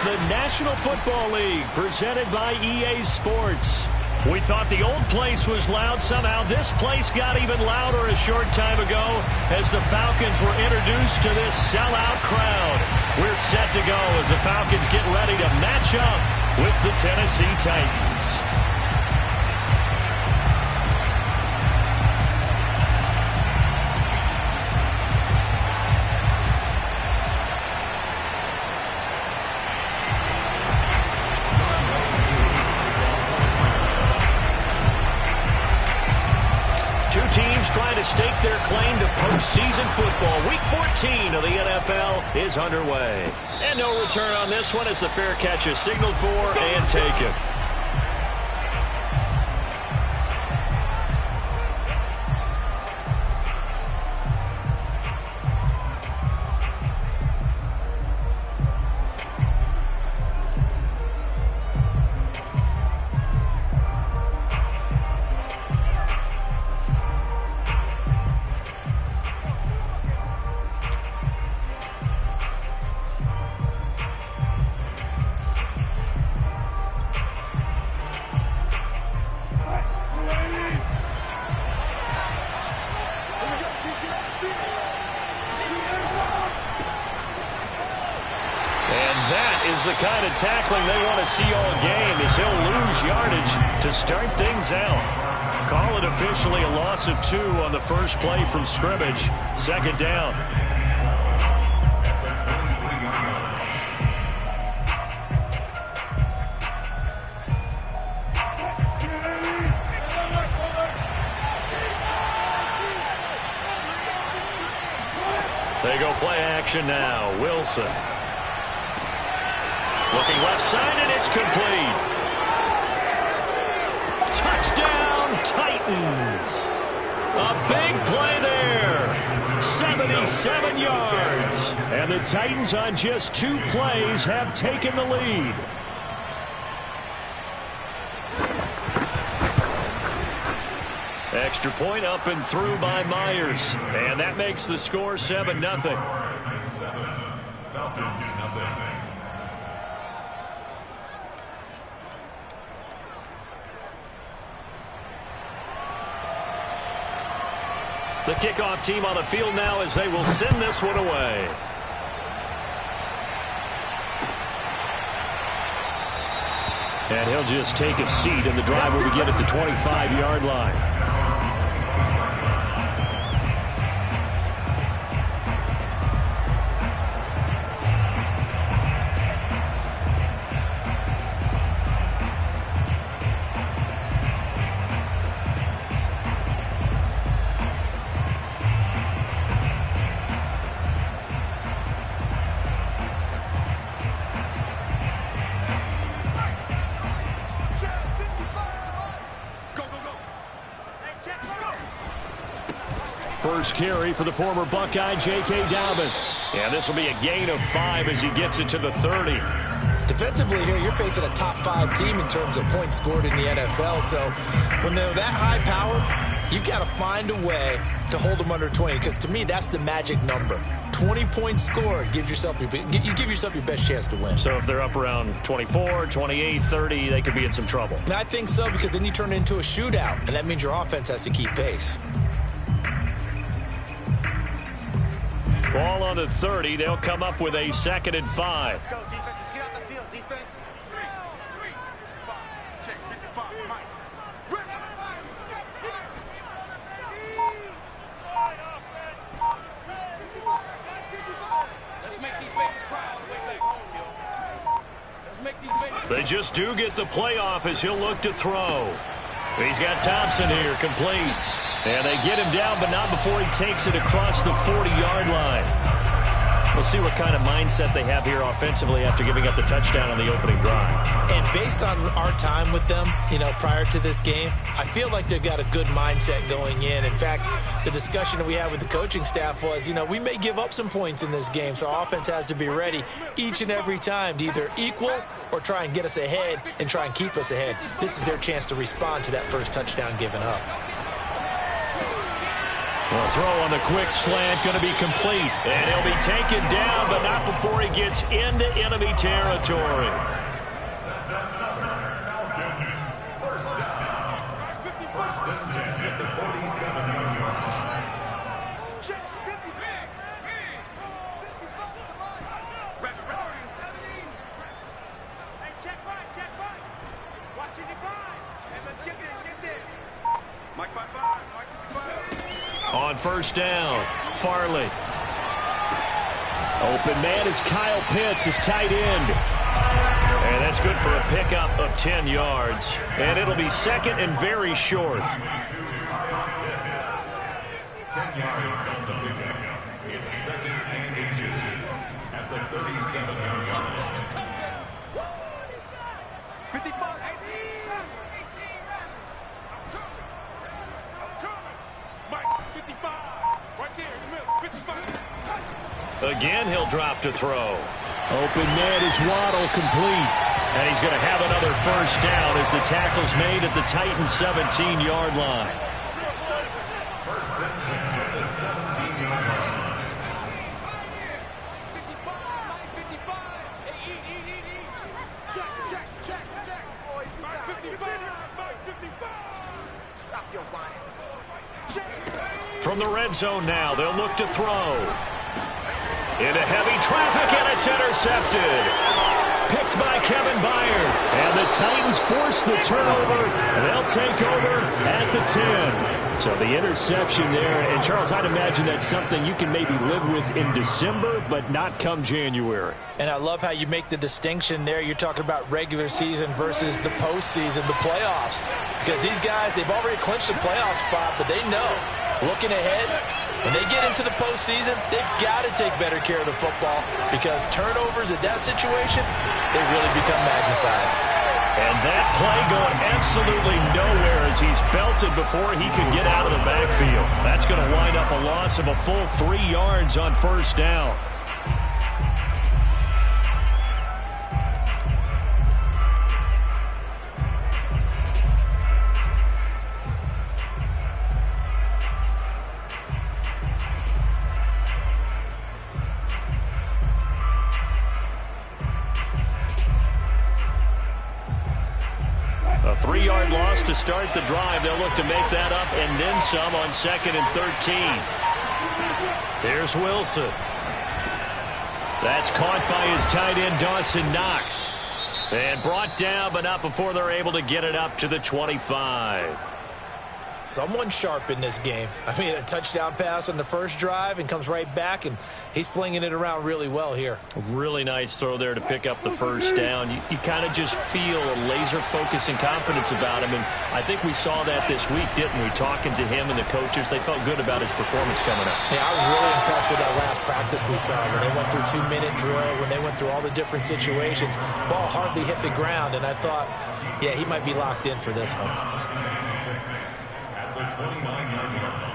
the National Football League, presented by EA Sports. We thought the old place was loud. Somehow this place got even louder a short time ago as the Falcons were introduced to this sellout crowd. We're set to go as the Falcons get ready to match up with the Tennessee Titans. Trying to stake their claim to postseason football. Week 14 of the NFL is underway. And no return on this one as the fair catch is signaled for and taken. The kind of tackling they want to see all game as he'll lose yardage to start things out. Call it officially a loss of 2 on the first play from scrimmage. Second down. They go play action now. Wilson. Looking left side, and it's complete. Touchdown, Titans. A big play there. 77 yards. And the Titans on just 2 plays have taken the lead. Extra point up and through by Myers. And that makes the score 7-0. Falcons, nothing. The kickoff team on the field now as they will send this one away. And he'll just take a seat, and the drive will begin at the 25-yard line. First carry for the former Buckeye, J.K. Dobbins. And this will be a gain of 5 as he gets it to the 30. Defensively here, you're facing a top 5 team in terms of points scored in the NFL. So when they're that high powered, you've got to find a way to hold them under 20. Because to me, that's the magic number. 20 points scored gives yourself you give yourself your best chance to win. So if they're up around 24, 28, 30, they could be in some trouble. And I think so, because then you turn it into a shootout. And that means your offense has to keep pace. Ball on the 30. They'll come up with a 2nd and 5. Let's go, defense. Let's get out the field, defense. 3, 5. Check, 55. Mike. Let's make these babies cry on the way back home, yo. Let's make these babies. They just do get the playoff as he'll look to throw. He's got Thompson here, complete. And they get him down, but not before he takes it across the 40-yard line. We'll see what kind of mindset they have here offensively after giving up the touchdown on the opening drive. And based on our time with them, prior to this game, I feel like they've got a good mindset going in. In fact, the discussion that we had with the coaching staff was, we may give up some points in this game, so our offense has to be ready each and every time to either equal or try and get us ahead and try and keep us ahead. This is their chance to respond to that first touchdown given up. The throw on the quick slant going to be complete. And he'll be taken down, but not before he gets into enemy territory. On first down, Farley. Open man is Kyle Pitts, his tight end. And that's good for a pickup of 10 yards. And it'll be second and very short. 10 yards on the pickup. It's second and inches at the 37-yard line. 55. Again, he'll drop to throw. Open man is Waddle, complete. And he's going to have another first down as the tackle's made at the Titans' 17-yard line. First and 10 at the 17-yard line. 55. Stop your whining. From the red zone now, they'll look to throw. Into heavy traffic, and it's intercepted. Picked by Kevin Byard. And the Titans force the turnover. They'll take over at the 10. So the interception there. And, Charles, I'd imagine that's something you can maybe live with in December, but not come January. And I love how you make the distinction there. You're talking about regular season versus the postseason, the playoffs. Because these guys, they've already clinched the playoff spot, but they know, looking ahead, when they get into the postseason, they've got to take better care of the football because turnovers in that situation, they really become magnified. And that play going absolutely nowhere as he's belted before he could get out of the backfield. That's going to wind up a loss of a full 3 yards on first down. A 3-yard loss to start the drive. They'll look to make that up and then some on 2nd and 13. There's Wilson. That's caught by his tight end, Dawson Knox. And brought down, but not before they're able to get it up to the 25. Someone sharp in this game. I mean, a touchdown pass on the first drive and comes right back, and he's flinging it around really well here. A really nice throw there to pick up the first down. You kind of just feel a laser focus and confidence about him, and I think we saw that this week, didn't we? Talking to him and the coaches, they felt good about his performance coming up. Yeah, I was really impressed with that last practice we saw when they went through 2-minute drill, when they went through all the different situations. Ball hardly hit the ground, and I thought, yeah, he might be locked in for this one. 29-yard line.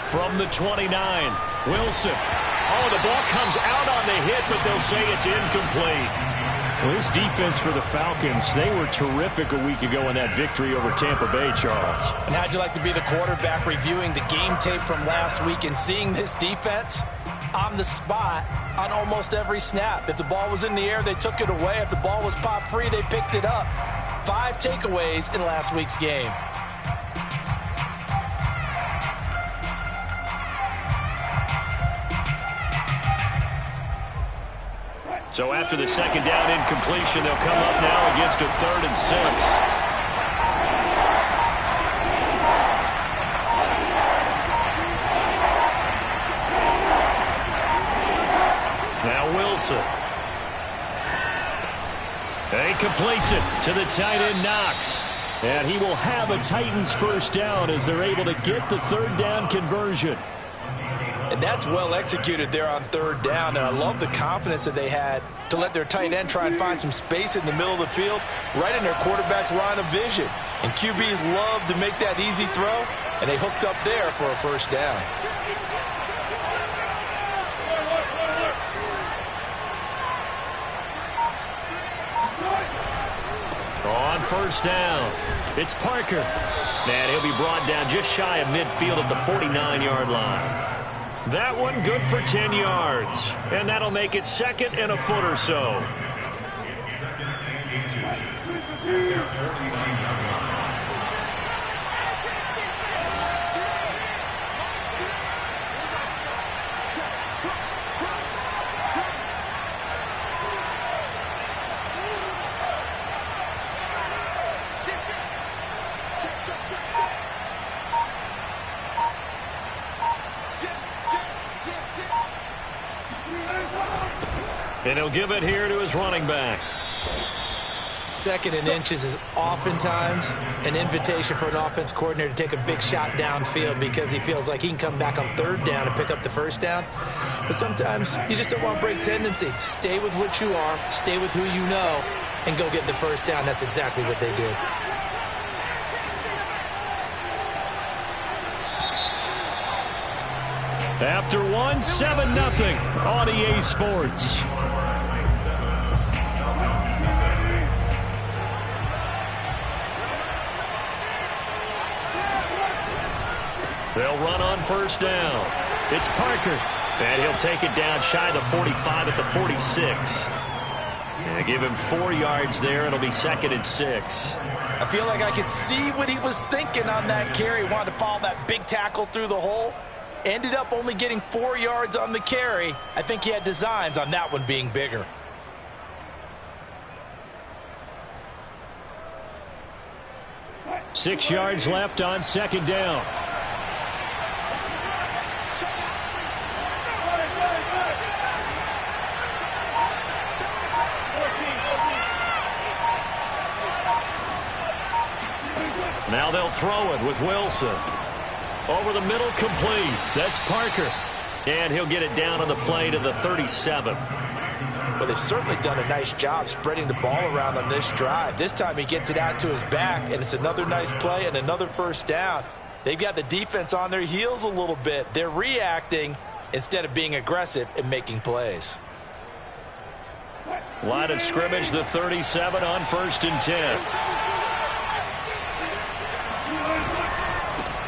From the 29, Wilson. Oh, the ball comes out on the hit, but they'll say it's incomplete. Well, this defense for the Falcons, they were terrific a week ago in that victory over Tampa Bay, Charles. And how'd you like to be the quarterback reviewing the game tape from last week and seeing this defense on the spot on almost every snap? If the ball was in the air, they took it away. If the ball was popped free, they picked it up. 5 takeaways in last week's game. So after the second down incompletion, they'll come up now against a 3rd and 6. Now Wilson. And he completes it to the tight end, Knox. And he will have a Titans first down as they're able to get the 3rd down conversion. And that's well executed there on third down. And I love the confidence that they had to let their tight end try and find some space in the middle of the field, right in their quarterback's line of vision. And QBs love to make that easy throw, and they hooked up there for a first down. On first down, it's Parker. And he'll be brought down just shy of midfield at the 49-yard line. That one good for 10 yards. And that'll make it second and a foot or so. It's second and inches at their 49-yard line. And he'll give it here to his running back. Second and inches is oftentimes an invitation for an offense coordinator to take a big shot downfield because he feels like he can come back on third down and pick up the first down. But sometimes you just don't want to break tendency. Stay with what you are, stay with who you know, and go get the first down. That's exactly what they did. After 7-0 on EA Sports. They'll run on first down. It's Parker. And he'll take it down shy of the 45 at the 46. And give him 4 yards there. It'll be second and 6. I feel like I could see what he was thinking on that carry. Wanted to follow that big tackle through the hole. Ended up only getting 4 yards on the carry. I think he had designs on that one being bigger. Six yards left on second down. Now they'll throw it with Wilson. Over the middle, complete. That's Parker. And he'll get it down on the play to the 37. Well, they've certainly done a nice job spreading the ball around on this drive. This time he gets it out to his back, and it's another nice play and another first down. They've got the defense on their heels a little bit. They're reacting instead of being aggressive and making plays. Line of scrimmage, the 37 on 1st and 10.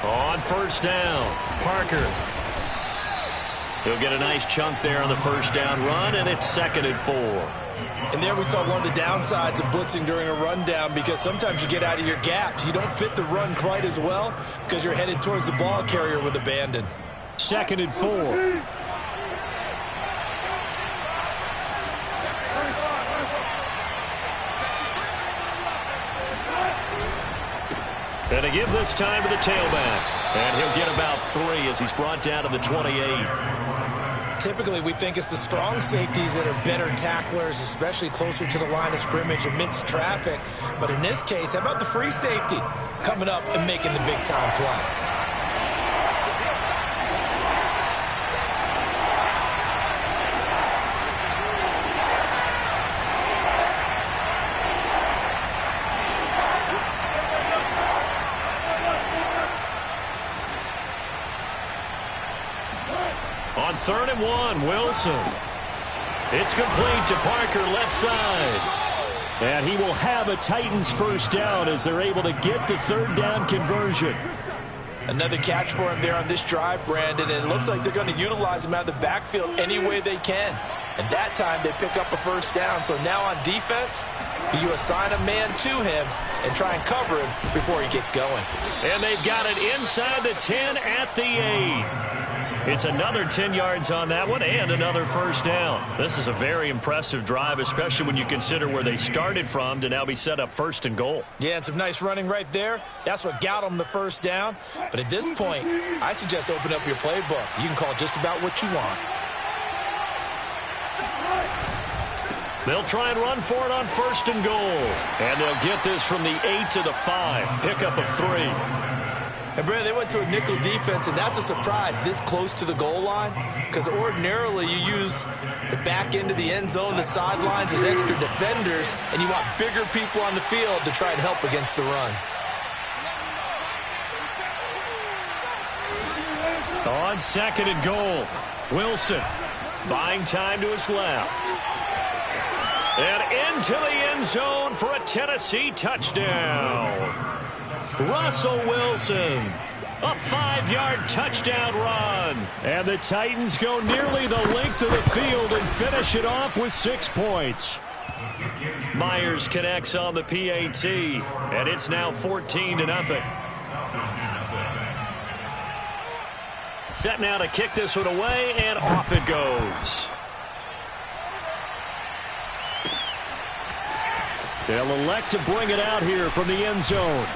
On first down, Parker. He'll get a nice chunk there on the first down run, and it's second and 4. And there we saw one of the downsides of blitzing during a rundown, because sometimes you get out of your gaps. You don't fit the run quite as well because you're headed towards the ball carrier with abandon. Second and 4. And to give this time to the tailback. And he'll get about 3 as he's brought down to the 28. Typically, we think it's the strong safeties that are better tacklers, especially closer to the line of scrimmage amidst traffic. But in this case, how about the free safety coming up and making the big-time play? On 3rd and 1, Wilson. It's complete to Parker, left side. And he will have a Titans first down as they're able to get the third down conversion. Another catch for him there on this drive, Brandon, and it looks like they're going to utilize him out of the backfield any way they can. And that time they pick up a first down. So now on defense, you assign a man to him and try and cover him before he gets going. And they've got it inside the 10 at the 8. It's another 10 yards on that one and another first down. This is a very impressive drive, especially when you consider where they started from to now be set up 1st and goal. Yeah, and some nice running right there. That's what got them the first down. But at this point, I suggest open up your playbook. You can call just about what you want. They'll try and run for it on 1st and goal. And they'll get this from the 8 to the 5. Pickup of 3. And, Brandon, they went to a nickel defense, and that's a surprise this close to the goal line, because ordinarily you use the back end of the end zone, the sidelines as extra defenders, and you want bigger people on the field to try and help against the run. On 2nd and goal, Wilson buying time to his left. And into the end zone for a Tennessee touchdown. Russell Wilson, a 5-yard touchdown run. And the Titans go nearly the length of the field and finish it off with 6 points. Myers connects on the PAT, and it's now 14-0. Set now to kick this one away, and off it goes. They'll elect to bring it out here from the end zone.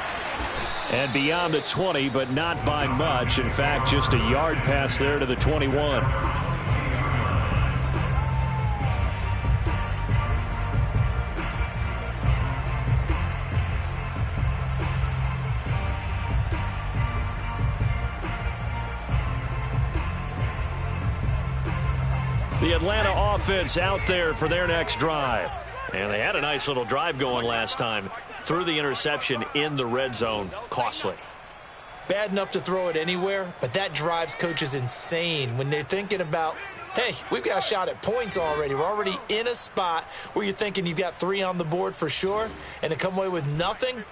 And beyond the 20, but not by much. In fact, just a yard pass there to the 21. The Atlanta offense out there for their next drive. And they had a nice little drive going last time. Threw the interception in the red zone. Costly. Bad enough to throw it anywhere, but that drives coaches insane when they're thinking about, hey, we've got a shot at points already. We're already in a spot where you're thinking you've got 3 on the board for sure, and to come away with nothing,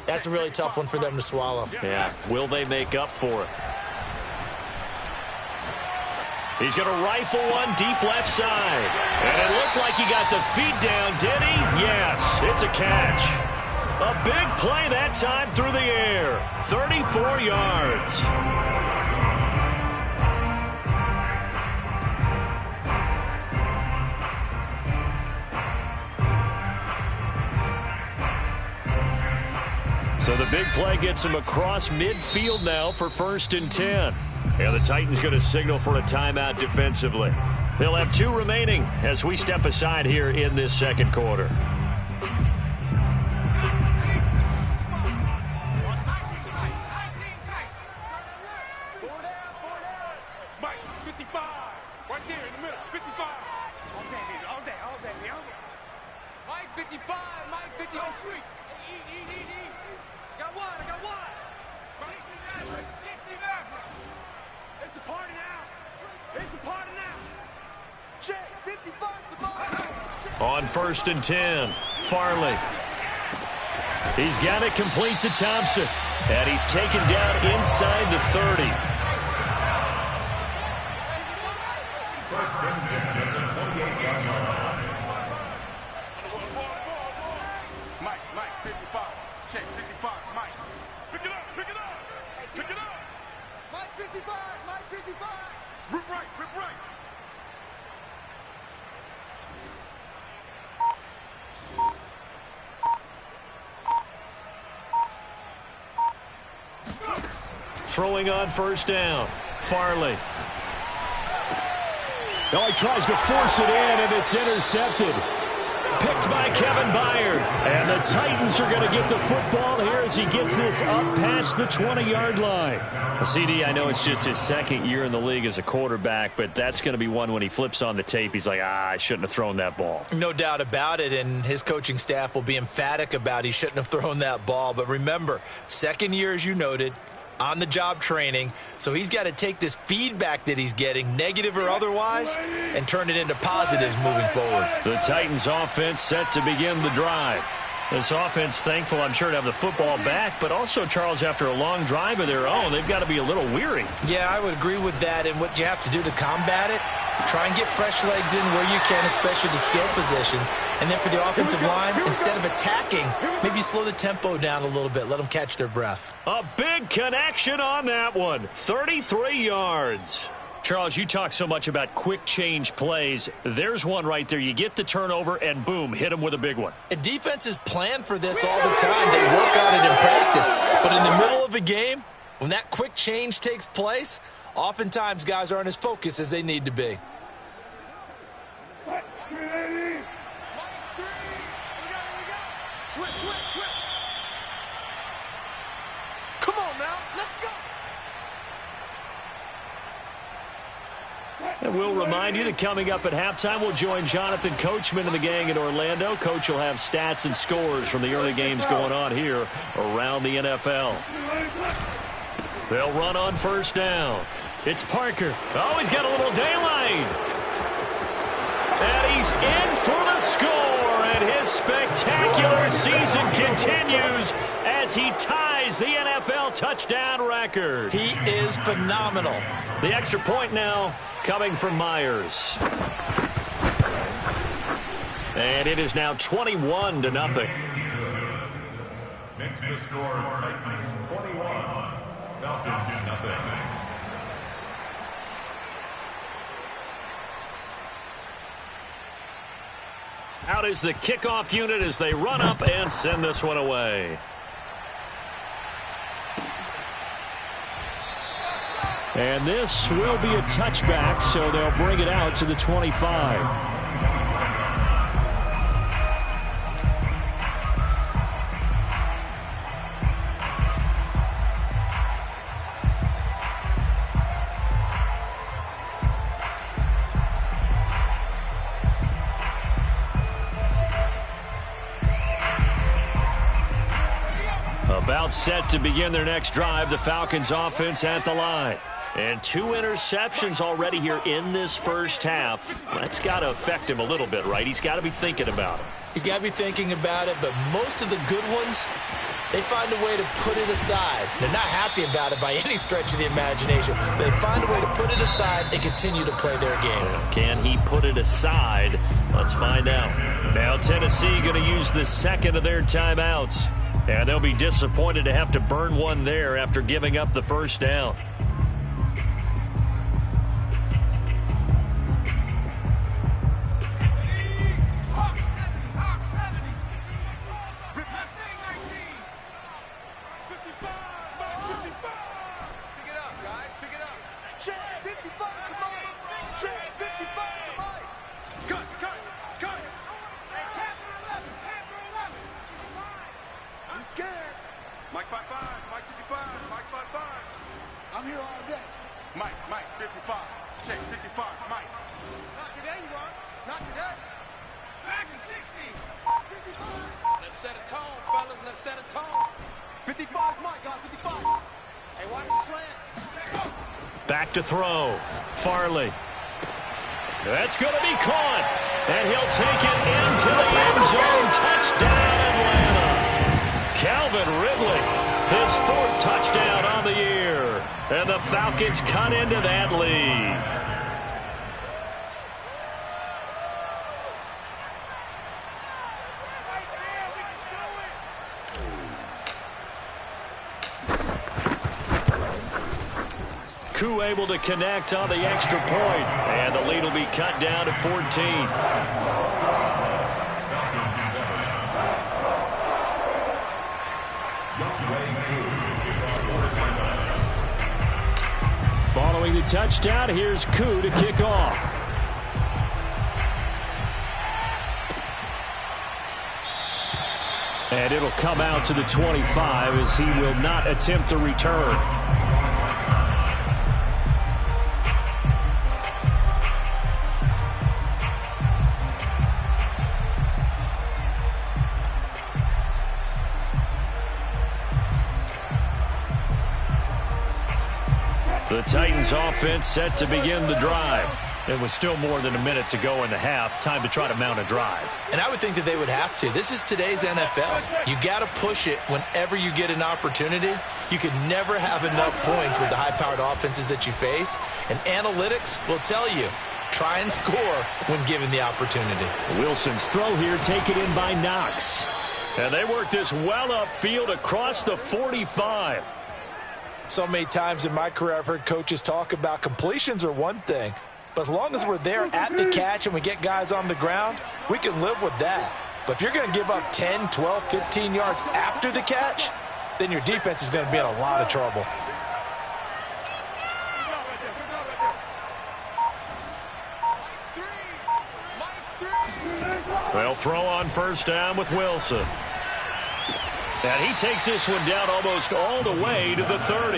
that's a really tough one for them to swallow. Yeah, will they make up for it? He's going to rifle one deep left side. And it looked like he got the feet down, did he? Yes, it's a catch. A big play that time through the air. 34 yards. So the big play gets him across midfield now for 1st and 10. And the Titans going to signal for a timeout defensively. They'll have 2 remaining as we step aside here in this 2nd quarter. Mike, 55. Right there in the middle. 55. All day. Mike, 55. Mike, 55. Eat. I got one. 69. It's a party now. Check, 55 the ball. On 1st and 10, Farley. He's got it complete to Thompson. And he's taken down inside the 30. First and 10 at the 28-yard line. Mike, 55. Check, 55. Mike. Pick it up. Mike, 55. Rip right. Throwing on 1st down, Farley. Oh, he tries to force it in, and it's intercepted. Picked by Kevin Byard. And the Titans are going to get the football here as he gets this up past the 20-yard line. CD, I know it's just his 2nd year in the league as a quarterback, but that's going to be one when he flips on the tape. He's like, I shouldn't have thrown that ball. No doubt about it, and his coaching staff will be emphatic about he shouldn't have thrown that ball. But remember, 2nd year, as you noted, on-the-job training, so he's got to take this feedback that he's getting, negative or otherwise, and turn it into positives moving forward. The Titans offense set to begin the drive. This offense thankful, I'm sure, to have the football back, but also, Charles, after a long drive of their own, they've got to be a little weary. Yeah, I would agree with that, and what you have to do to combat it, try and get fresh legs in where you can, especially the skill positions. And then for the offensive line, instead of attacking, maybe slow the tempo down a little bit. Let them catch their breath. A big connection on that one. 33 yards. Charles, you talk so much about quick change plays. There's one right there. You get the turnover, and boom, hit them with a big one. And defenses plan for this all the time. They work on it in practice. But in the middle of a game, when that quick change takes place, oftentimes guys aren't as focused as they need to be. Switch. Come on now, let's go. And we'll remind you that coming up at halftime, we'll join Jonathan Coachman and the gang in Orlando. Coach will have stats and scores from the early games going on here around the NFL. They'll run on first down. It's Parker. Oh, he's got a little daylight. And he's in for the score. And his spectacular season continues as he ties the NFL touchdown record. He is phenomenal. The extra point now coming from Myers. And it is now 21-0. Makes the score Titans 21, Falcons nothing. Out is the kickoff unit as they run up and send this one away. And this will be a touchback, so they'll bring it out to the 25. About set to begin their next drive, the Falcons offense at the line. And 2 interceptions already here in this first half. That's got to affect him a little bit, right? He's got to be thinking about it. He's got to be thinking about it, but most of the good ones, they find a way to put it aside. They're not happy about it by any stretch of the imagination. But they find a way to put it aside and continue to play their game. Can he put it aside? Let's find out. Now Tennessee going to use the second of their timeouts. And they'll be disappointed to have to burn one there after giving up the first down. I'm here all day. Mike, 55. Check, 55, Mike. Not today, you are. Not today. Back in 60. 55. Let's set a tone, fellas. Let's set a tone. 55, Mike, guys, 55. Hey, watch the slant. Back to throw. Farley. That's going to be caught. And he'll take it into the end zone. Touchdown, Atlanta. Calvin Ridley, his 4th touchdown on the year. And the Falcons cut into that lead. Koo able to connect on the extra point. And the lead will be cut down to 14. Following the touchdown, here's Koo to kick off. And it'll come out to the 25 as he will not attempt a return. The Titans offense set to begin the drive. It was still more than a minute to go in the half. Time to try to mount a drive. And I would think that they would have to. This is today's NFL. You got to push it whenever you get an opportunity. You can never have enough points with the high-powered offenses that you face. And analytics will tell you, try and score when given the opportunity. Wilson's throw here taken in by Knox. And they work this well upfield across the 45. So many times in my career I've heard coaches talk about completions are one thing, but as long as we're there at the catch and we get guys on the ground, we can live with that. But if you're going to give up 10, 12, 15 yards after the catch, then your defense is going to be in a lot of trouble. They'll throw on first down with Wilson. And he takes this one down almost all the way to the 30.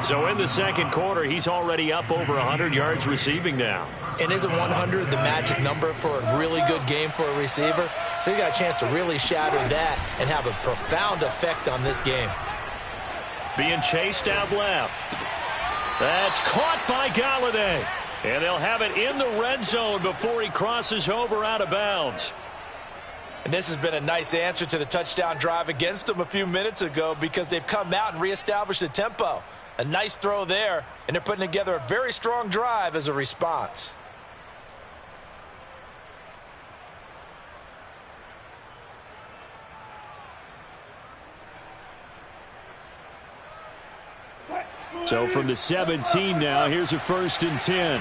So in the second quarter, he's already up over 100 yards receiving now. And isn't 100 the magic number for a really good game for a receiver? So he got a chance to really shatter that and have a profound effect on this game. Being chased out left. That's caught by Galladay. And they'll have it in the red zone before he crosses over out of bounds. And this has been a nice answer to the touchdown drive against them a few minutes ago because they've come out and reestablished the tempo. A nice throw there, and they're putting together a very strong drive as a response. So from the 17 now, here's a 1st and 10.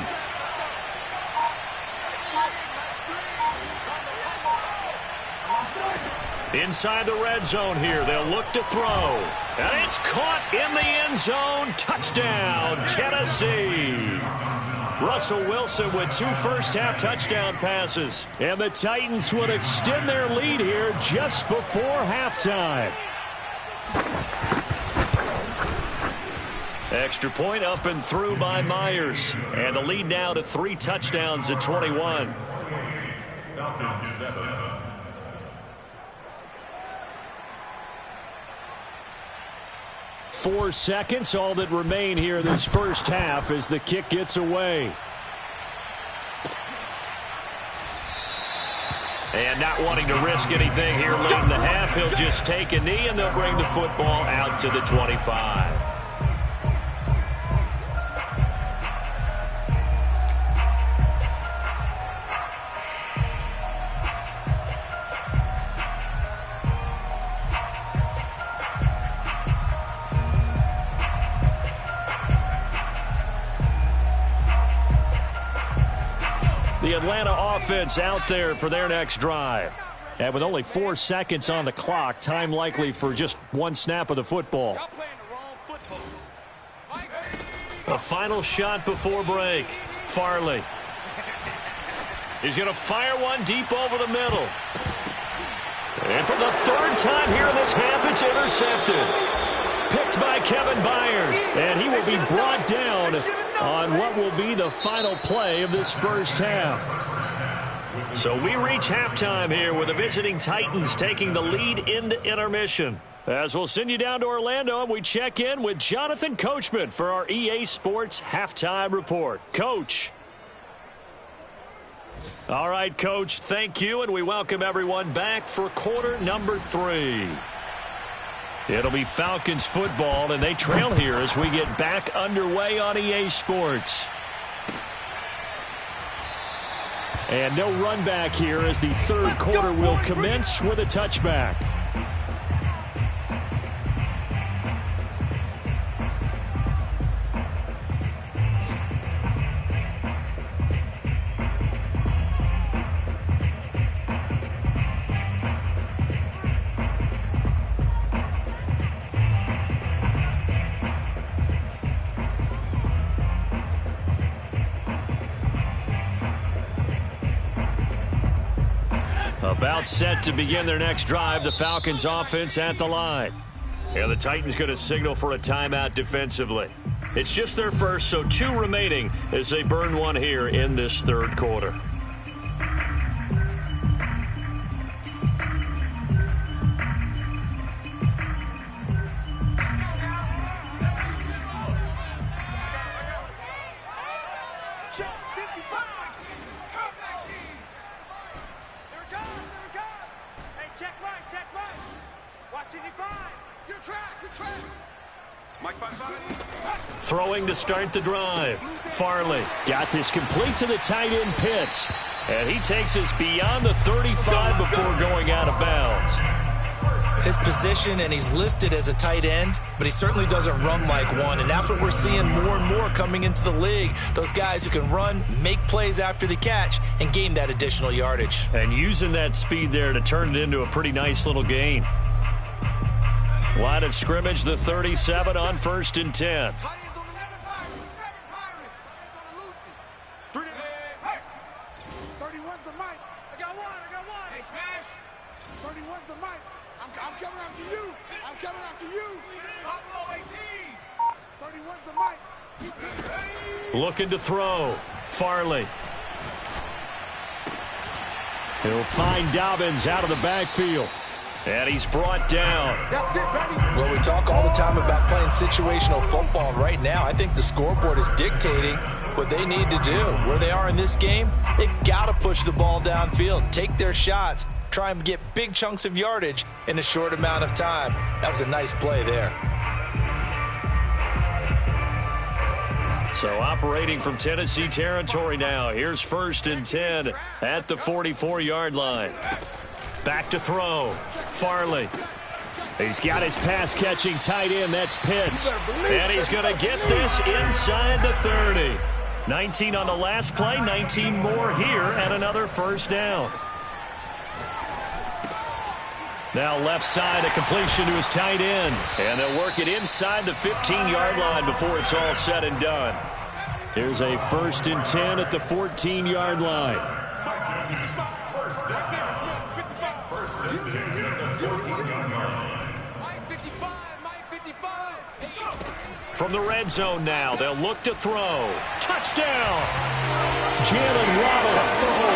Inside the red zone here, they'll look to throw. And it's caught in the end zone. Touchdown, Tennessee. Russell Wilson with 2 first-half touchdown passes. And the Titans would extend their lead here just before halftime. Extra point up and through by Myers. And the lead now to 3 touchdowns at 21. Falcons 7. 4 seconds, all that remain here this first half as the kick gets away. And not wanting to risk anything here late in the half, he'll just take a knee and they'll bring the football out to the 25. The Atlanta offense out there for their next drive. And with only 4 seconds on the clock, time likely for just 1 snap of the football. A final shot before break. Farley. He's going to fire one deep over the middle. And for the 3rd time here in this half, it's intercepted. Picked by Kevin Byard. And he will be brought down on what will be the final play of this first half. So we reach halftime here with the visiting Titans taking the lead into intermission. As we'll send you down to Orlando, and we check in with Jonathan Coachman for our EA Sports Halftime Report. Coach. All right, Coach, thank you, and we welcome everyone back for quarter number 3. It'll be Falcons football, and they trail here as we get back underway on EA Sports. And no run back here as the 3rd quarter will commence with a touchback. About set to begin their next drive, the Falcons offense at the line. And the Titans going to signal for a timeout defensively. It's just their first, so 2 remaining as they burn one here in this 3rd quarter. Throwing to start the drive. Farley got this complete to the tight end Pitts. And he takes us beyond the 35 before going out of bounds. His position, and he's listed as a tight end, but he certainly doesn't run like one. And that's what we're seeing more and more coming into the league. Those guys who can run, make plays after the catch, and gain that additional yardage. And using that speed there to turn it into a pretty nice little gain. Line of scrimmage, the 37 on 1st and 10. 31's the mic. I got one. Hey, Smash. 31's the mic. I'm coming after you. I'm coming after you. Buffalo 18. Looking to throw. Farley. He'll find Dobbins out of the backfield. And he's brought down. Well, we talk all the time about playing situational football. Right now, I think the scoreboard is dictating what they need to do. Where they are in this game, they've got to push the ball downfield, take their shots, try and get big chunks of yardage in a short amount of time. That was a nice play there. So operating from Tennessee territory now. Here's 1st and 10 at the 44-yard line. Back to throw. Farley. He's got his pass-catching tight end. That's Pitts. And he's going to get this inside the 30. 19 on the last play, 19 more here, and another 1st down. Now left side, a completion to his tight end. And they'll work it inside the 15-yard line before it's all said and done. Here's a 1st and 10 at the 14-yard line. From the red zone now, they'll look to throw. Touchdown! Jalen Waddle,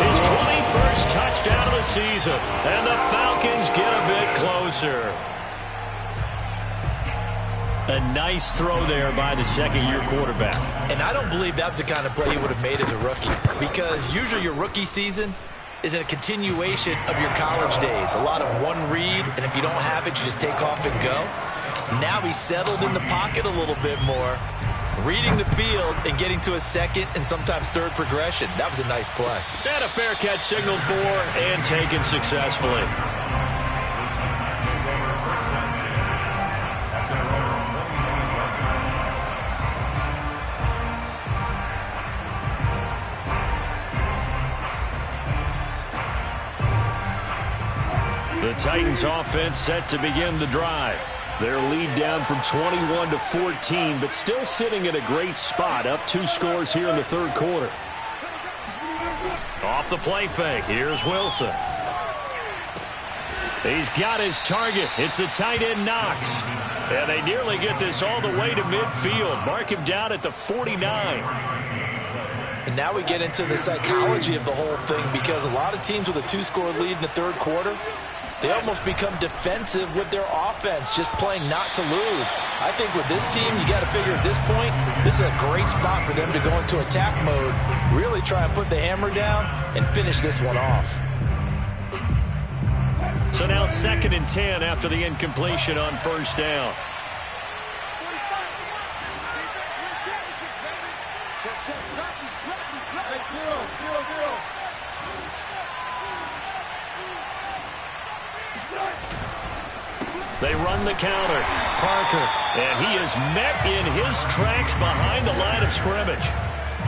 his 21st touchdown of the season. And the Falcons get a bit closer. A nice throw there by the second-year quarterback. And I don't believe that was the kind of play he would have made as a rookie, because usually your rookie season is a continuation of your college days. A lot of one read, and if you don't have it, you just take off and go. Now he's settled in the pocket a little bit more, reading the field and getting to a second and sometimes third progression. That was a nice play. And a fair catch signaled for and taken successfully. The Titans offense set to begin the drive. Their lead down from 21 to 14, but still sitting in a great spot, up 2 scores here in the 3rd quarter. Off the play fake, here's Wilson. He's got his target. It's the tight end Knox. And they nearly get this all the way to midfield. Mark him down at the 49. And now we get into the psychology of the whole thing, because a lot of teams with a 2-score lead in the 3rd quarter, they almost become defensive with their offense, just playing not to lose. I think with this team, you got to figure at this point, this is a great spot for them to go into attack mode, really try and put the hammer down and finish this one off. So now 2nd and 10 after the incompletion on 1st down. They run the counter. Parker, and he is met in his tracks behind the line of scrimmage.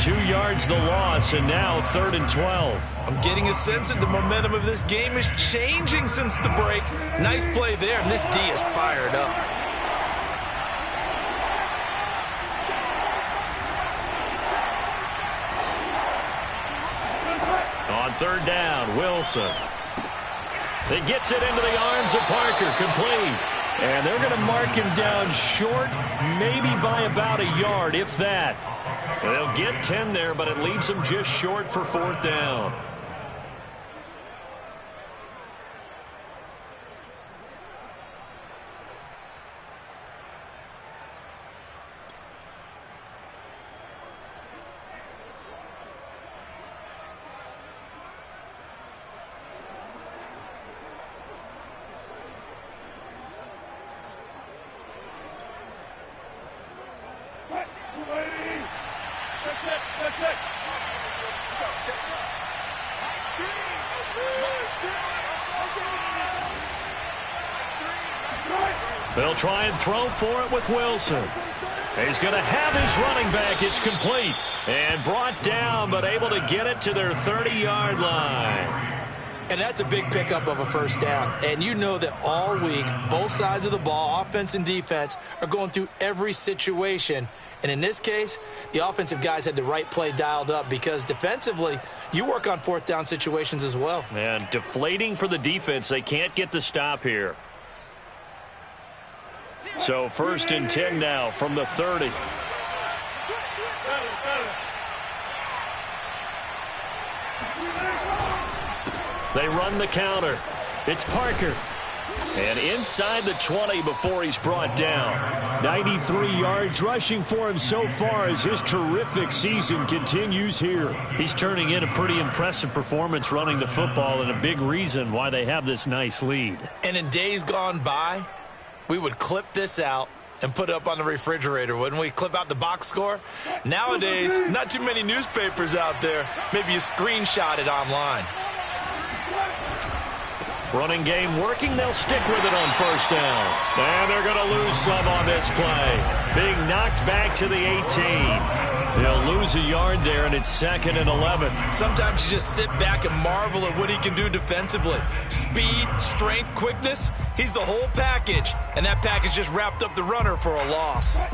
2 yards the loss, and now 3rd and 12. I'm getting a sense that the momentum of this game is changing since the break. Nice play there, and this D is fired up. On 3rd down, Wilson. He gets it into the arms of Parker, complete. And they're going to mark him down short, maybe by about a yard, if that. They'll get 10 there, but it leaves them just short for 4th down. They'll try and throw for it with Wilson. He's going to have his running back. It's complete. And brought down, but able to get it to their 30-yard line. And that's a big pickup of a 1st down. And you know that all week, both sides of the ball, offense and defense, are going through every situation. And in this case, the offensive guys had the right play dialed up, because defensively, you work on 4th down situations as well. And deflating for the defense. They can't get the stop here. So 1st and 10 now from the 30. They run the counter. It's Parker. And inside the 20 before he's brought down. 93 yards rushing for him so far as his terrific season continues here. He's turning in a pretty impressive performance running the football, and a big reason why they have this nice lead. And in days gone by, we would clip this out and put it up on the refrigerator, wouldn't we? Clip out the box score. Nowadays, not too many newspapers out there. Maybe you screenshot it online. Running game working. They'll stick with it on 1st down. And they're going to lose some on this play. Being knocked back to the 18. They'll lose a yard there, and it's 2nd and 11. Sometimes you just sit back and marvel at what he can do defensively. Speed, strength, quickness. He's the whole package. And that package just wrapped up the runner for a loss.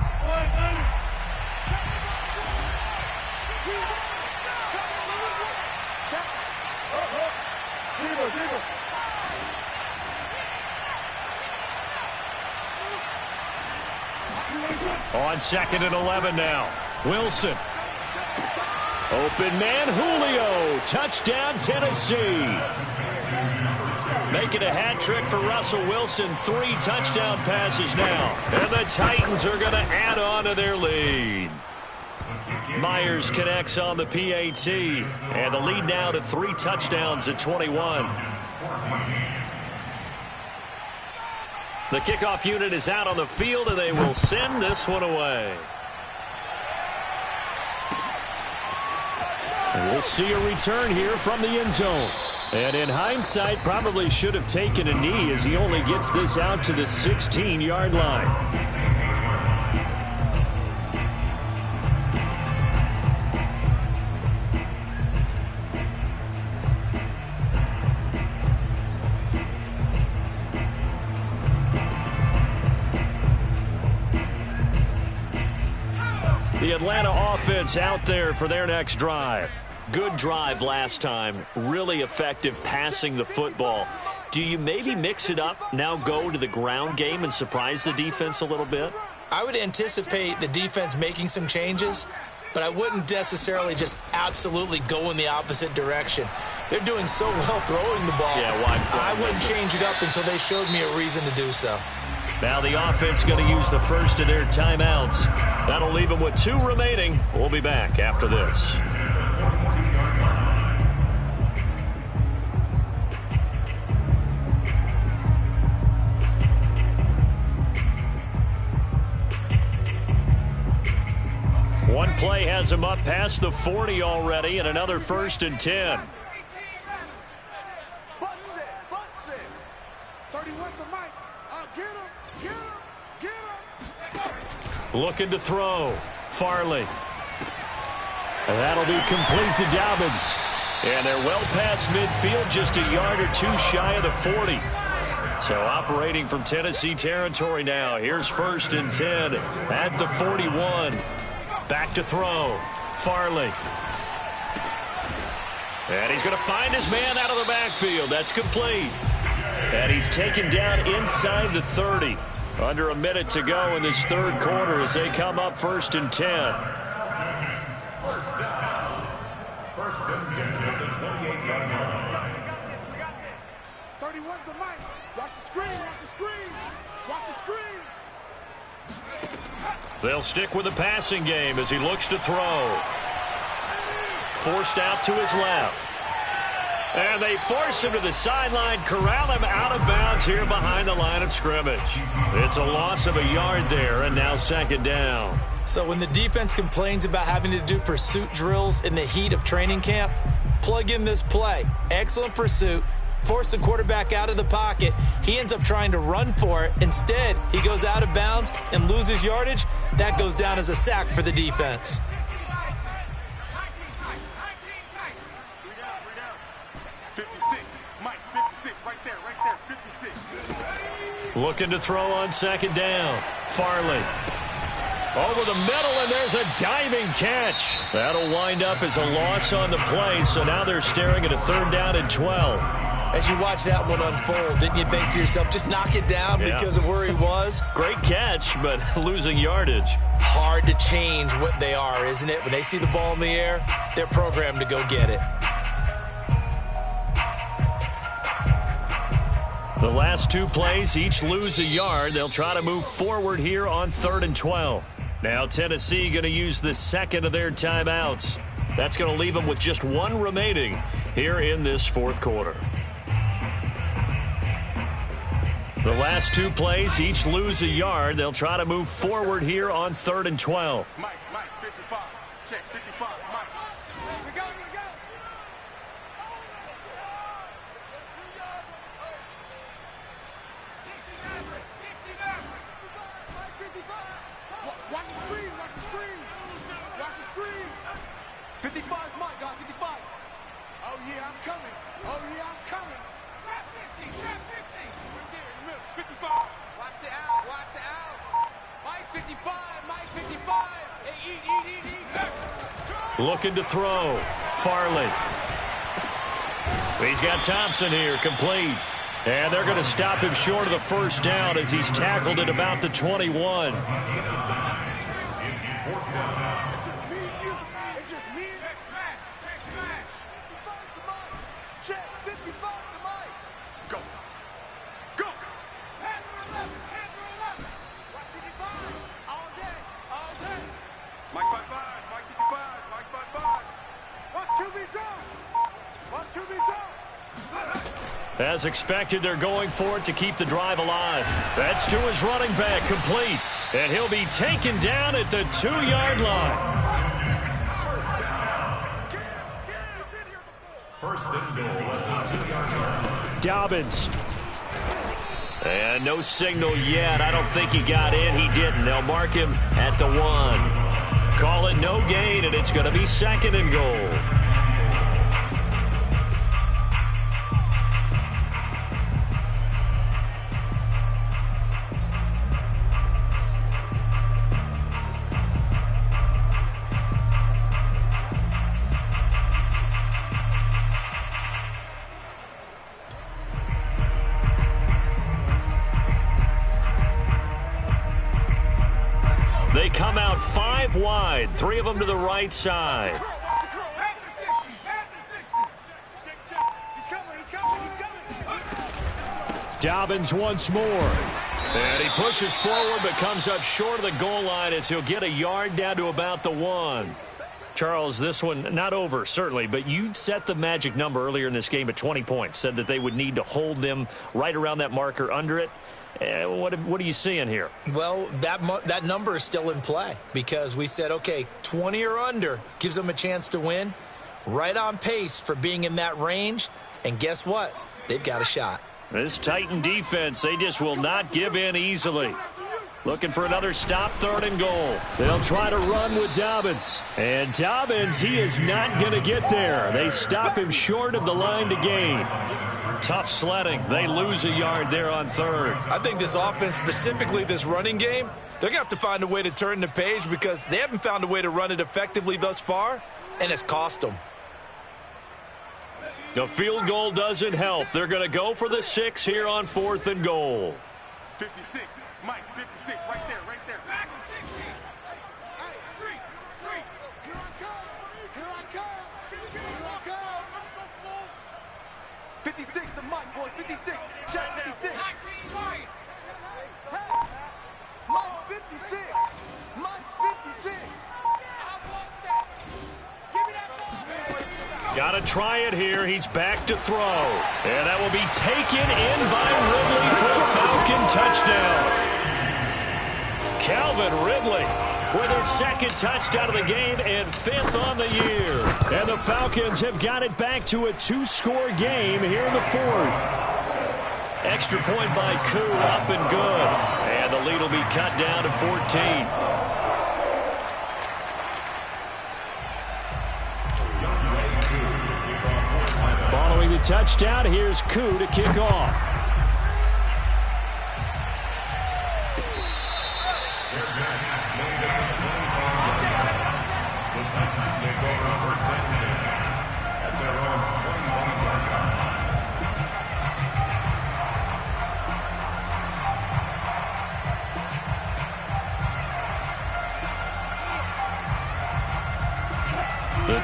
On 2nd and 11 now. Wilson. Open man, Julio. Touchdown, Tennessee. Making a hat trick for Russell Wilson. 3 touchdown passes now. And the Titans are going to add on to their lead. Myers connects on the PAT. And the lead now to 3 touchdowns at 21. The kickoff unit is out on the field, and they will send this one away. And we'll see a return here from the end zone. And in hindsight, probably should have taken a knee as he only gets this out to the 16-yard line. The Atlanta offense out there for their next drive. Good drive last time. Really effective passing the football. Do you maybe mix it up, now go to the ground game and surprise the defense a little bit? I would anticipate the defense making some changes, but I wouldn't necessarily just absolutely go in the opposite direction. They're doing so well throwing the ball. Yeah, why? I wouldn't change it up until they showed me a reason to do so. Now the offense going to use the first of their timeouts. That'll leave them with 2 remaining. We'll be back after this. One play has him up past the 40 already, and another 1st and 10. Looking to throw. Farley. And that'll be complete to Dobbins. And they're well past midfield, just a yard or 2 shy of the 40. So operating from Tennessee territory now. Here's 1st and 10 at the 41. Back to throw. Farley. And he's going to find his man out of the backfield. That's complete. And he's taken down inside the 30. Under a minute to go in this 3rd quarter as they come up 1st and 10. 1st and 10 at the 28-yard line. 31's the mic. Watch the screen. Watch the screen. Watch the screen. They'll stick with the passing game as he looks to throw. Forced out to his left. And they force him to the sideline, corral him out of bounds here behind the line of scrimmage. It's a loss of a yard there, and now 2nd down. So when the defense complains about having to do pursuit drills in the heat of training camp, plug in this play. Excellent pursuit. Force the quarterback out of the pocket. He ends up trying to run for it. Instead, he goes out of bounds and loses yardage. That goes down as a sack for the defense. Looking to throw on 2nd down. Farley. Over the middle, and there's a diving catch. That'll wind up as a loss on the play, so now they're staring at a 3rd down and 12. As you watch that one unfold, didn't you think to yourself, just knock it down because of where he was? Great catch, but losing yardage. Hard to change what they are, isn't it? When they see the ball in the air, they're programmed to go get it. The last two plays each lose a yard. They'll try to move forward here on 3rd and 12. Now Tennessee going to use the second of their timeouts. That's going to leave them with just one remaining here in this fourth quarter. The last two plays each lose a yard. They'll try to move forward here on 3rd and 12. Mike, 55. Check, 55, Mike. We go. Watch the screen. 55 is Mike, God, 55. Oh, yeah, I'm coming. Trap 60. Right there in the middle, 55. Watch the out. Mike, 55. Hey, eat. Looking to throw. Farley. He's got Thompson here, complete. And they're going to stop him short of the first down as he's tackled at about the 21. As expected, they're going for it to keep the drive alive. That's to his running back, complete. And he'll be taken down at the 2-yard line. First and goal at the 2-yard line. Dobbins. And no signal yet. I don't think he got in. He didn't. They'll mark him at the 1. Call it no gain, and it's going to be 2nd and goal. They come out 5 wide, 3 of them to the right side. Dobbins once more. And he pushes forward but comes up short of the goal line as he'll get a yard down to about the 1. Charles, this one not over, certainly, but you set the magic number earlier in this game at 20 points, said that they would need to hold them right around that marker under it. What are you seeing here? Well, that number is still in play because we said, okay, 20 or under gives them a chance to win. Right on pace for being in that range. And guess what? They've got a shot. This Titan defense, they just will not give in easily. Looking for another stop, 3rd and goal. They'll try to run with Dobbins. And Dobbins, he is not going to get there. They stop him short of the line to gain. Tough sledding. They lose a yard there on 3rd. I think this offense, specifically this running game, they're going to have to find a way to turn the page because they haven't found a way to run it effectively thus far, and it's cost them. The field goal doesn't help. They're going to go for the 6 here on 4th and goal. 56. Mike, 56. Right there. Back 60. Hey, 3. Here I come. 56 to Mike, boys. 56. Check 56. Mike's 56. Mike's 56. Got to try it here. He's back to throw. And that will be taken in by Ridley for a Falcon touchdown. Calvin Ridley with his 2nd touchdown of the game and 5th on the year. And the Falcons have got it back to a 2-score game here in the 4th. Extra point by Koo, up and good. And the lead will be cut down to 14. Following the touchdown, here's Koo to kick off.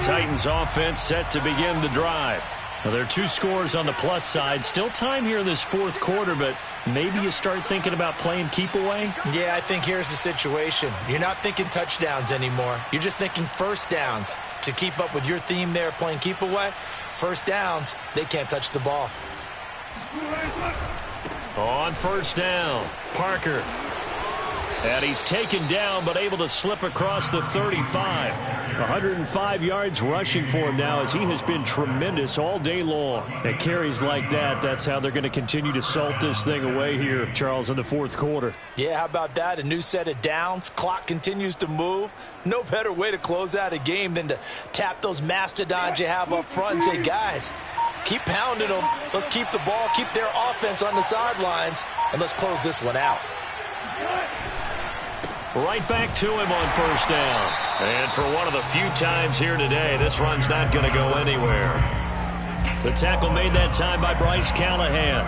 Titans offense set to begin the drive. Now, there are 2 scores on the plus side. Still time here in this fourth quarter, but maybe you start thinking about playing keep away? Yeah, I think here's the situation. You're not thinking touchdowns anymore. You're just thinking first downs. To keep up with your theme there, playing keep away, first downs, they can't touch the ball. On first down, Parker. And he's taken down, but able to slip across the 35. 105 yards rushing for him now, as he has been tremendous all day long. At carries like that, that's how they're going to continue to salt this thing away here, Charles, in the fourth quarter. Yeah, how about that? A new set of downs. Clock continues to move. No better way to close out a game than to tap those mastodons you have up front and say, guys, keep pounding them. Let's keep the ball, keep their offense on the sidelines, and let's close this one out. Right back to him on first down. And for one of the few times here today, this run's not going to go anywhere. The tackle made that time by Bryce Callahan.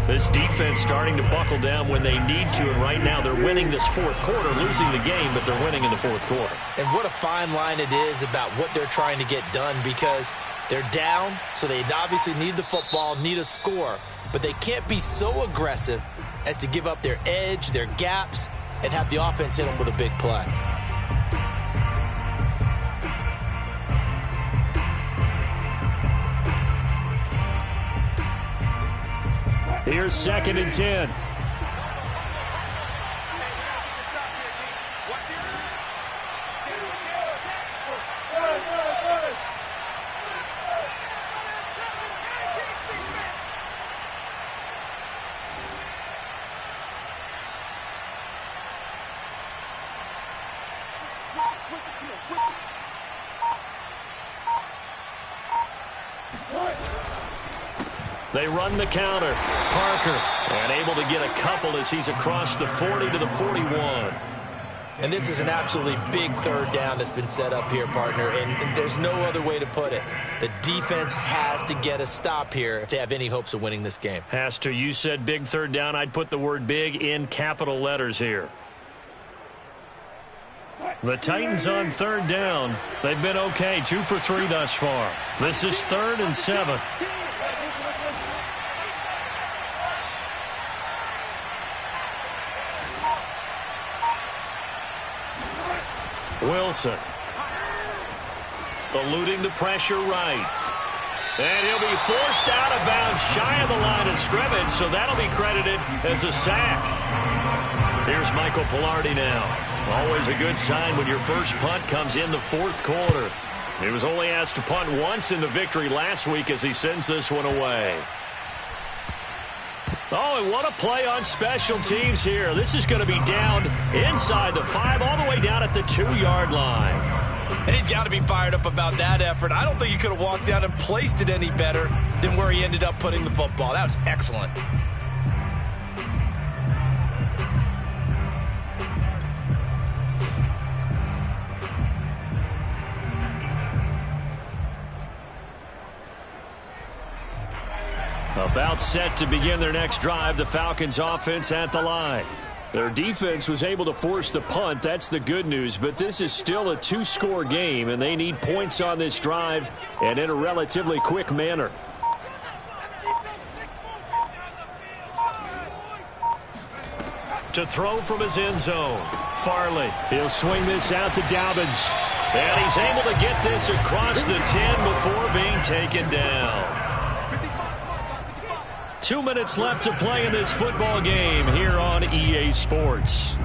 This defense starting to buckle down when they need to, and right now they're winning this fourth quarter, losing the game, but they're winning in the fourth quarter. And what a fine line it is about what they're trying to get done, because they're down, so they obviously need the football, need a score, but they can't be so aggressive as to give up their edge, their gaps, and have the offense hit them with a big play. Here's 2nd and 10. They run the counter. Parker, and able to get a couple as he's across the 40 to the 41. And this is an absolutely big third down that's been set up here, partner, and there's no other way to put it. The defense has to get a stop here if they have any hopes of winning this game. Has to. You said big third down. I'd put the word big in capital letters here. The Titans on third down. They've been okay, 2 for 3 thus far. This is 3rd and 7. Wilson eluding the pressure right. And he'll be forced out of bounds shy of the line of scrimmage, so that'll be credited as a sack. Here's Michael Pilardi now. Always a good sign when your first punt comes in the fourth quarter. He was only asked to punt once in the victory last week as he sends this one away. Oh, and what a play on special teams here. This is going to be down inside the 5, all the way down at the 2-yard line. And he's got to be fired up about that effort. I don't think he could have walked down and placed it any better than where he ended up putting the football. That was excellent. About set to begin their next drive, the Falcons offense at the line. Their defense was able to force the punt. That's the good news, but this is still a 2-score game, and they need points on this drive and in a relatively quick manner. To throw from his end zone, Farley. He'll swing this out to Dobbins. And he's able to get this across the 10 before being taken down. 2 minutes left to play in this football game here on EA Sports.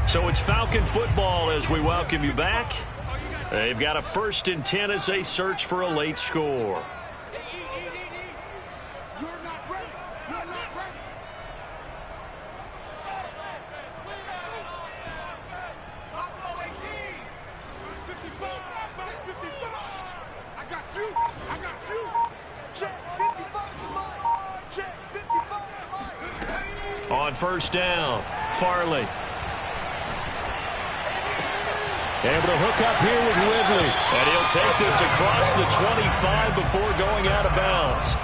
So it's Falcon football as we welcome you back. They've got a 1st and 10 as they search for a late score. On first down, Farley. Able to hook up here with Ridley. And he'll take this across the 25 before going out of bounds.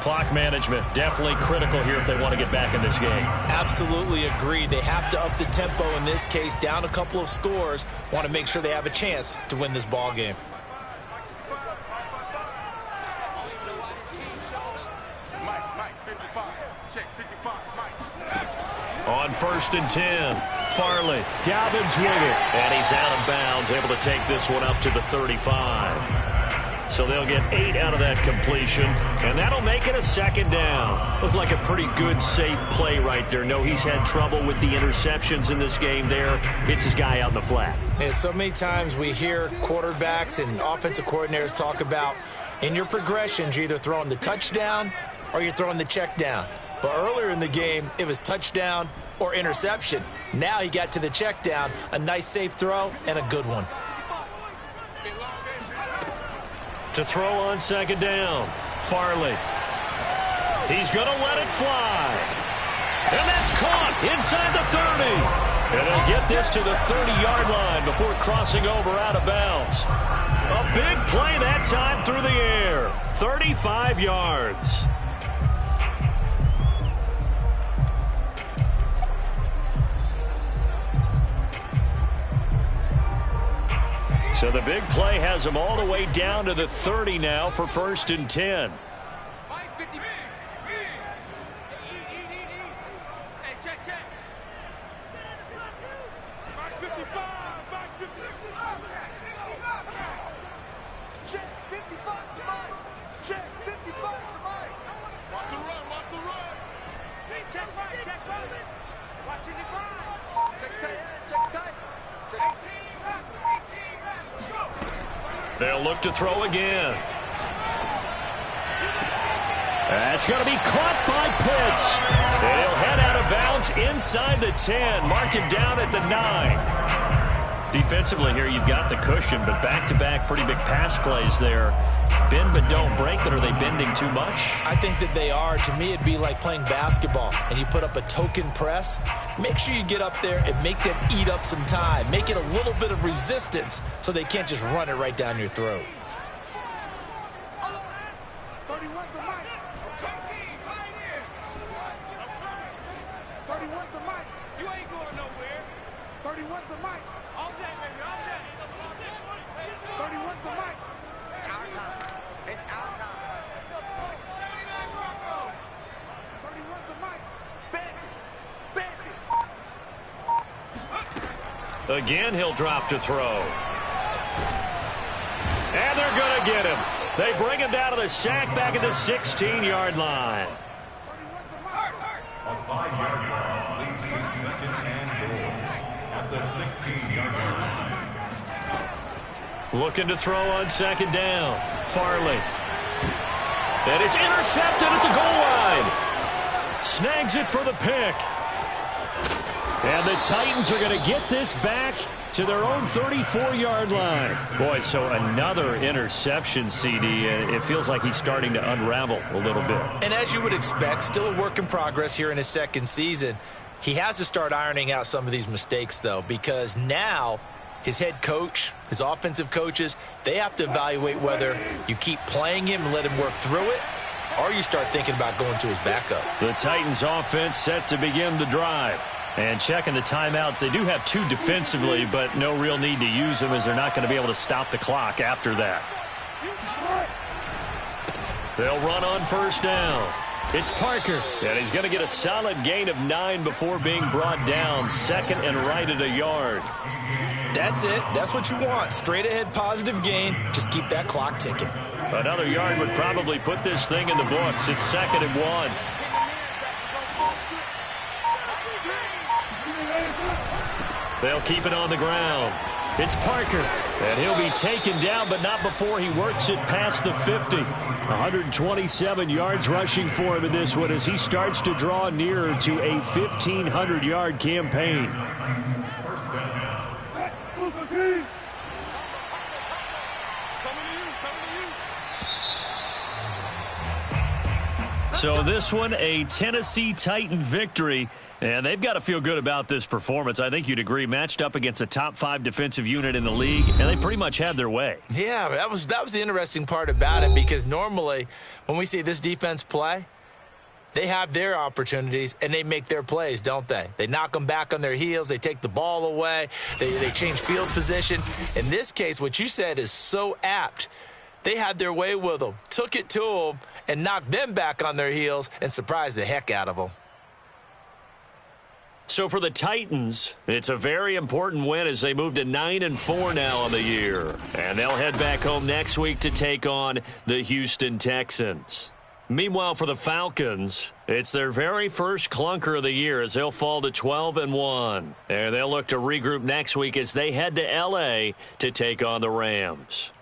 Clock management definitely critical here if they want to get back in this game. Absolutely agreed. They have to up the tempo in this case, down a couple of scores. Want to make sure they have a chance to win this ball game. Mike, 55. Check, 55, Mike. On 1st and 10, Farley, Dobbins with it, and he's out of bounds, able to take this one up to the 35. So they'll get 8 out of that completion, and that'll make it a 2nd down. Looked like a pretty good, safe play right there. No, he's had trouble with the interceptions in this game there. Hits his guy out in the flat. And so many times we hear quarterbacks and offensive coordinators talk about in your progressions, you're either throwing the touchdown or you're throwing the check down. But earlier in the game, it was touchdown or interception. Now he got to the check down, a nice safe throw, and a good one. To throw on 2nd down, Farley. He's going to let it fly. And that's caught inside the 30. And they'll get this to the 30-yard line before crossing over out of bounds. A big play that time through the air. 35 yards. So the big play has them all the way down to the 30 now for 1st and 10. Mike, 50. Hey, check. Mike, 55. Mike, 55. Check, 55 to Mike. Check, 55 to Mike. Watch the run. Hey, check right. Watching the grind. Check tight. They'll look to throw again. That's going to be caught by Pitts. And he'll head out of bounds inside the 10. Mark him down at the 9. Defensively here, you've got the cushion, but back-to-back pretty big pass plays there. Bend but don't break, but are they bending too much? I think that they are. To me, it'd be like playing basketball, and you put up a token press. Make sure you get up there and make them eat up some time. Make it a little bit of resistance so they can't just run it right down your throat. 31's the mic. 31's the mic. You ain't going nowhere. 31's the mic. All day, baby, all day. 31's the mic. It's our time. It's our time. 31's the mic. Bend it. Again, he'll drop to throw. And they're going to get him. They bring him down to the sack back at the 16-yard line. A 5-yard loss leads to 2nd and goal at the 16-yard line. Looking to throw on 2nd down. Farley. And it's intercepted at the goal line. Snags it for the pick. And the Titans are going to get this back to their own 34-yard line. Boy, so another interception, CD. It feels like he's starting to unravel a little bit. And as you would expect, still a work in progress here in his 2nd season. He has to start ironing out some of these mistakes, though, because now his head coach, his offensive coaches, they have to evaluate whether you keep playing him and let him work through it, or you start thinking about going to his backup. The Titans offense set to begin the drive. And checking the timeouts, they do have 2 defensively, but no real need to use them as they're not going to be able to stop the clock after that. They'll run on 1st down. It's Parker, and he's going to get a solid gain of 9 before being brought down. 2nd and right at a yard. That's it. That's what you want. Straight ahead positive gain. Just keep that clock ticking. Another yard would probably put this thing in the books. It's 2nd and 1. They'll keep it on the ground. It's Parker, and he'll be taken down, but not before he works it past the 50. 127 yards rushing for him in this one as he starts to draw nearer to a 1,500-yard campaign. So this one, a Tennessee Titan victory. And they've got to feel good about this performance. I think you'd agree, matched up against a top 5 defensive unit in the league, and they pretty much had their way. Yeah, that was the interesting part about it, because normally when we see this defense play, they have their opportunities and they make their plays, don't they? They knock them back on their heels. They take the ball away. They change field position. In this case, what you said is so apt. They had their way with them, took it to them, and knocked them back on their heels and surprised the heck out of them. So for the Titans, it's a very important win as they move to 9-4 now on the year. And they'll head back home next week to take on the Houston Texans. Meanwhile, for the Falcons, it's their very first clunker of the year as they'll fall to 12-1. And they'll look to regroup next week as they head to L.A. to take on the Rams.